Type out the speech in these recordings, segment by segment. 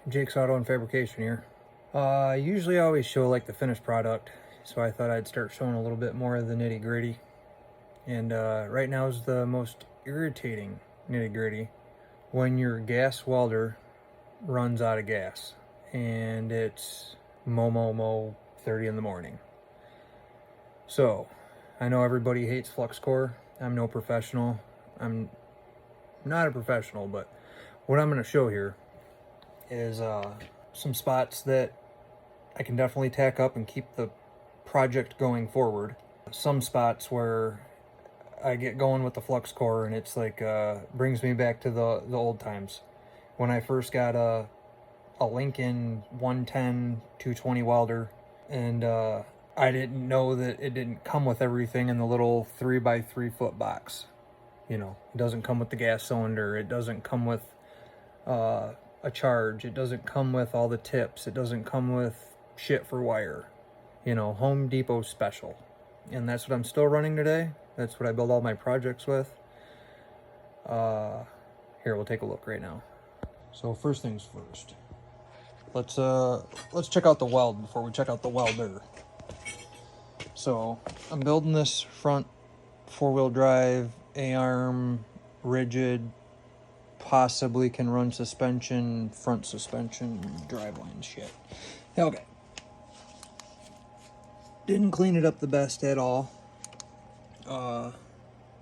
Jake's Auto and Fabrication here. Usually I always show like the finished product, so I thought I'd start showing a little bit more of the nitty gritty. And right now is the most irritating nitty gritty when your gas welder runs out of gas and it's mo 30 in the morning. So I know everybody hates flux core. I'm no professional. I'm not a professional, but what I'm going to show here is some spots that I can definitely tack up and keep the project going forward. Some spots where I get going with the flux core and it's like brings me back to the old times when I first got a Lincoln 110 220 welder, and I didn't know that it didn't come with everything in the little 3x3 foot box. You know, it doesn't come with the gas cylinder, it doesn't come with a charge, it doesn't come with all the tips, it doesn't come with shit for wire. You know, Home Depot special. And that's what I'm still running today. That's what I build all my projects with. Here, we'll take a look right now. So first things first, let's check out the weld before we check out the welder. So I'm building this front 4-wheel drive A-arm rigid, possibly can run suspension, front suspension, driveline shit. Okay. Didn't clean it up the best at all.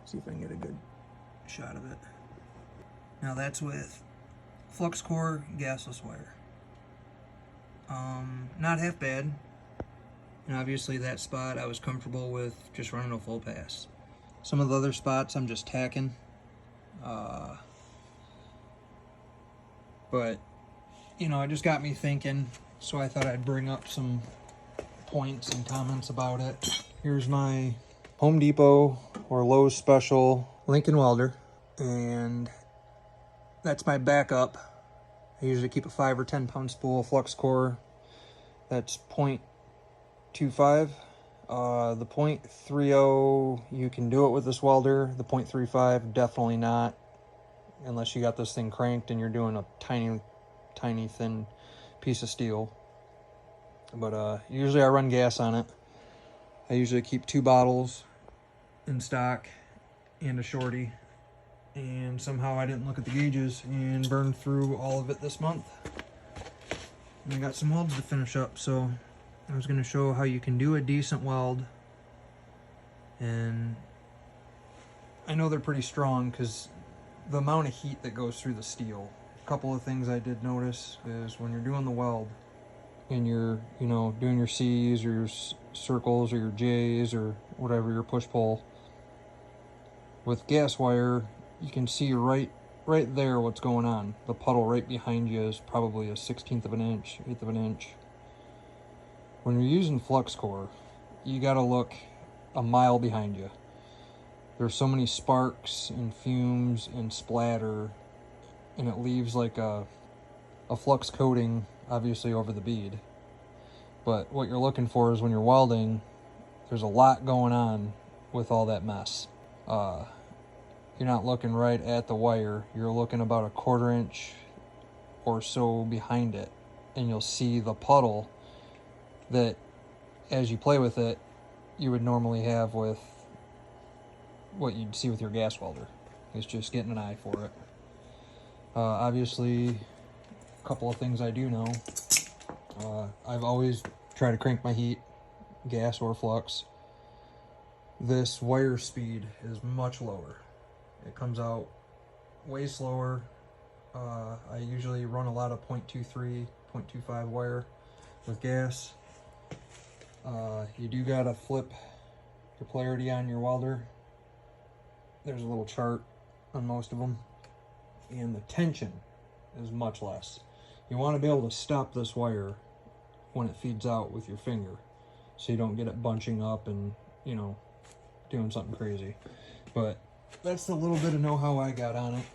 See if I can get a good shot of it. Now that's with flux core, gasless wire. Not half bad. And obviously that spot I was comfortable with just running a full pass. Some of the other spots I'm just tacking. But, you know, it just got me thinking, so I thought I'd bring up some points and comments about it. Here's my Home Depot or Lowe's special Lincoln welder, and that's my backup. I usually keep a 5 or 10 pound spool of flux core. That's 0.25. The 0.30, you can do it with this welder. The 0.35, definitely not, unless you got this thing cranked and you're doing a tiny thin piece of steel. But usually I run gas on it. I usually keep 2 bottles in stock and a shorty. And somehow I didn't look at the gauges and burned through all of it this month. And I got some welds to finish up, so I was going to show how you can do a decent weld. And I know they're pretty strong because the amount of heat that goes through the steel. A couple of things I did notice is when you're doing the weld and you're, you know, doing your C's or your circles or your J's or whatever, your push-pull, with gas wire, you can see right there what's going on. The puddle right behind you is probably a 1/16 of an inch, 1/8 of an inch. When you're using flux core, you gotta look a mile behind you. There's so many sparks and fumes and splatter, and it leaves like a flux coating, obviously, over the bead. But what you're looking for is when you're welding, there's a lot going on with all that mess. You're not looking right at the wire. You're looking about a 1/4 inch or so behind it, and you'll see the puddle that, as you play with it, you would normally have with what you'd see with your gas welder. It's just getting an eye for it. Obviously, a couple of things I do know. I've always tried to crank my heat, gas or flux. This wire speed is much lower. It comes out way slower. I usually run a lot of 0.23, 0.25 wire with gas. You do gotta flip your polarity on your welder. There's a little chart on most of them. And the tension is much less. You want to be able to stop this wire when it feeds out with your finger, so you don't get it bunching up and, you know, doing something crazy. But that's the little bit of know-how I got on it.